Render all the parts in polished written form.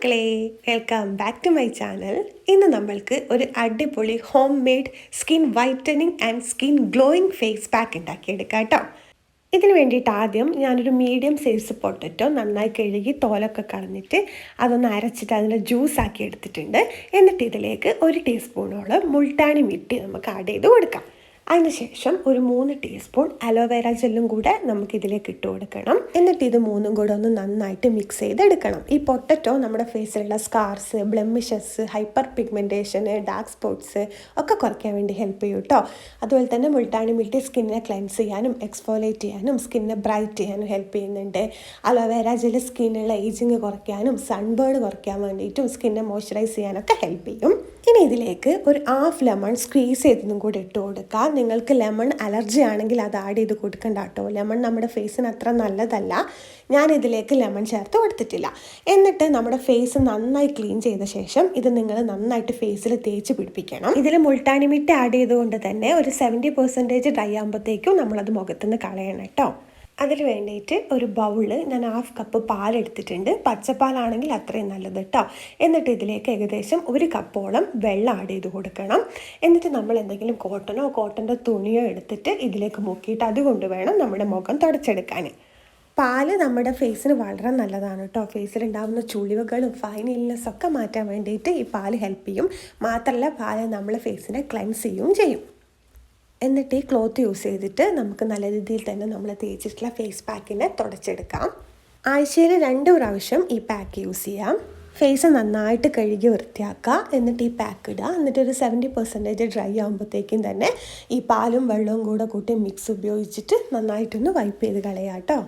മക്കളെ, welcome back to my channel. ഇന്ന് നമ്മൾക്ക് ഒരു അടിപൊളി homemade skin whitening and skin glowing face pack ഉണ്ടാക്കിയെടുക്കാം കേട്ടോ. ഇതിന് വേണ്ടിയിട്ട് ആദ്യം ഞാനൊരു മീഡിയം സൈസ് പൊട്ടറ്റോ നന്നായി കഴുകി തോലൊക്കെ കളഞ്ഞിട്ട് അതൊന്ന് അരച്ചിട്ട് അതിൻ്റെ ജ്യൂസാക്കി എടുത്തിട്ടുണ്ട്. എന്നിട്ട് ഇതിലേക്ക് 1 ടീസ്പൂണോളം മുൾട്ടാണി മിട്ടി നമുക്ക് ആഡ് ചെയ്ത് കൊടുക്കാം. അതിനുശേഷം ഒരു 3 ടീസ്പൂൺ അലോവേര ജെല്ലും കൂടെ നമുക്കിതിലേക്ക് ഇട്ട് കൊടുക്കണം. എന്നിട്ട് ഇത് 3ഉം കൂടെ ഒന്ന് നന്നായിട്ട് മിക്സ് ചെയ്തെടുക്കണം. ഈ പൊട്ടറ്റോ നമ്മുടെ ഫേസിലുള്ള സ്കാർസ്, ബ്ലെമിഷസ്, ഹൈപ്പർ പിഗ്മെൻറ്റേഷന്, ഡാർക്ക് സ്പോട്ട്സ് ഒക്കെ കുറയ്ക്കാൻ വേണ്ടി ഹെൽപ്പ് ചെയ്യും കേട്ടോ. അതുപോലെ തന്നെ മുൾട്ടാണി മിട്ടി സ്കിന്നിനെ ക്ലെൻസ് ചെയ്യാനും എക്സ്ഫോളിയേറ്റ് ചെയ്യാനും സ്കിന്നിനെ ബ്രൈറ്റ് ചെയ്യാനും ഹെൽപ്പ് ചെയ്യുന്നുണ്ട്. അലോവേര ജെല്ല് സ്കിന്നിലുള്ള ഏജിങ് കുറയ്ക്കാനും സൺബേൺ കുറയ്ക്കാൻ വേണ്ടിയിട്ടും സ്കിന്നെ മോയ്സ്ചറൈസ് ചെയ്യാനൊക്കെ ഹെൽപ്പ് ചെയ്യും. ഇനി ഇതിലേക്ക് ഒരു 1/2 ലെമൺ സ്ക്വീസ് ചെയ്തതും കൂടി ഇട്ട് കൊടുക്കുക. നിങ്ങൾക്ക് ലെമൺ അലർജി ആണെങ്കിൽ അത് ആഡ് ചെയ്ത് കൊടുക്കണ്ട കേട്ടോ. ലെമൺ നമ്മുടെ ഫേസിന് അത്ര നല്ലതല്ല. ഞാൻ ഇതിലേക്ക് ലെമൺ ചേർത്ത് കൊടുത്തിട്ടില്ല. എന്നിട്ട് നമ്മുടെ ഫേസ് നന്നായി ക്ലീൻ ചെയ്ത ശേഷം ഇത് നിങ്ങൾ നന്നായിട്ട് ഫേസിൽ തേച്ച് പിടിപ്പിക്കണം. ഇതിൽ മുൾട്ടാണി മിട്ടി ആഡ് ചെയ്തുകൊണ്ട് തന്നെ ഒരു 70% ഡ്രൈ ആകുമ്പോഴത്തേക്കും നമ്മളത് മുഖത്തുനിന്ന് കളയണം കേട്ടോ. അതിന് വേണ്ടിയിട്ട് ഒരു ബൗളിൽ ഞാൻ 1/2 കപ്പ് പാലെടുത്തിട്ടുണ്ട്. പച്ചപ്പാലാണെങ്കിൽ അത്രയും നല്ലത് കേട്ടോ. എന്നിട്ട് ഇതിലേക്ക് ഏകദേശം 1 കപ്പോളം വെള്ളം ആഡ് ചെയ്ത് കൊടുക്കണം. എന്നിട്ട് നമ്മൾ എന്തെങ്കിലും കോട്ടൻ്റെ തുണിയോ എടുത്തിട്ട് ഇതിലേക്ക് മുക്കിയിട്ട് അതുകൊണ്ട് വേണം നമ്മുടെ മുഖം തുടച്ചെടുക്കാൻ. പാല് നമ്മുടെ ഫേസിന് വളരെ നല്ലതാണ് കേട്ടോ. ഫേസിലുണ്ടാകുന്ന ചുളിവുകളും ഫൈൻ ഇൽനെസ്സൊക്കെ മാറ്റാൻ വേണ്ടിയിട്ട് ഈ പാല് ഹെൽപ്പ് ചെയ്യും. മാത്രമല്ല പാല് നമ്മളെ ഫേസിനെ ക്ലെൻസ് ചെയ്യുകയും ചെയ്യും. എന്നിട്ട് ഈ ക്ലോത്ത് യൂസ് ചെയ്തിട്ട് നമുക്ക് നല്ല രീതിയിൽ തന്നെ നമ്മൾ തേച്ചിട്ടുള്ള ഫേസ് പാക്കിനെ തുടച്ചെടുക്കാം. ആഴ്ചയിൽ 2 പ്രാവശ്യം ഈ പാക്ക് യൂസ് ചെയ്യാം. ഫേസ് നന്നായിട്ട് കഴുകി വൃത്തിയാക്കുക. എന്നിട്ട് ഈ പാക്ക് ഇടുക. എന്നിട്ട് ഒരു 70% ഡ്രൈ ആകുമ്പോഴത്തേക്കും തന്നെ ഈ പാലും വെള്ളവും കൂടെ കൂട്ടി മിക്സ് ഉപയോഗിച്ചിട്ട് നന്നായിട്ടൊന്ന് വൈപ്പ് ചെയ്ത് കളയാം കേട്ടോ.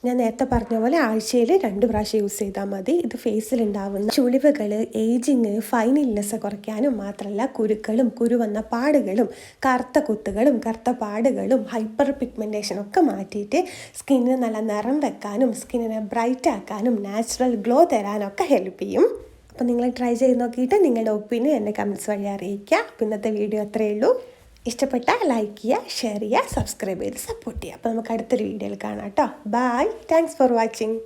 ഞാൻ നേരത്തെ പറഞ്ഞ പോലെ ആഴ്ചയിൽ 2 പ്രാവശ്യം യൂസ് ചെയ്താൽ മതി. ഇത് ഫേസിലുണ്ടാവുന്ന ചുളിവുകൾ, ഏജിങ്, ഫൈൻ ഇൽനെസ് കുറയ്ക്കാനും മാത്രമല്ല കുരുക്കളും കുരുവന്ന പാടുകളും കറുത്ത കുത്തുകളും കറുത്ത പാടുകളും ഹൈപ്പർ പിഗ്മെൻറ്റേഷനും ഒക്കെ മാറ്റിയിട്ട് സ്കിന്നിന് നല്ല നിറം വെക്കാനും സ്കിന്നിനെ ബ്രൈറ്റ് ആക്കാനും നാച്ചുറൽ ഗ്ലോ തരാനൊക്കെ ഹെൽപ്പ് ചെയ്യും. അപ്പോൾ നിങ്ങൾ ട്രൈ ചെയ്ത് നോക്കിയിട്ട് നിങ്ങളുടെ ഒപ്പീനിയൻ എന്നെ കമൻറ്റ്സ് വഴി അറിയിക്കുക. അപ്പോൾ ഇന്നത്തെ വീഡിയോ അത്രയേ ഉള്ളൂ. ഇഷ്ടപ്പെട്ടാൽ ലൈക്ക് ചെയ്യുക, ഷെയർ ചെയ്യുക, സബ്സ്ക്രൈബ് ചെയ്ത് സപ്പോർട്ട് ചെയ്യുക. അപ്പോൾ നമുക്ക് അടുത്തൊരു വീഡിയോയിൽ കാണാം കേട്ടോ. ബൈ. Thanks for watching.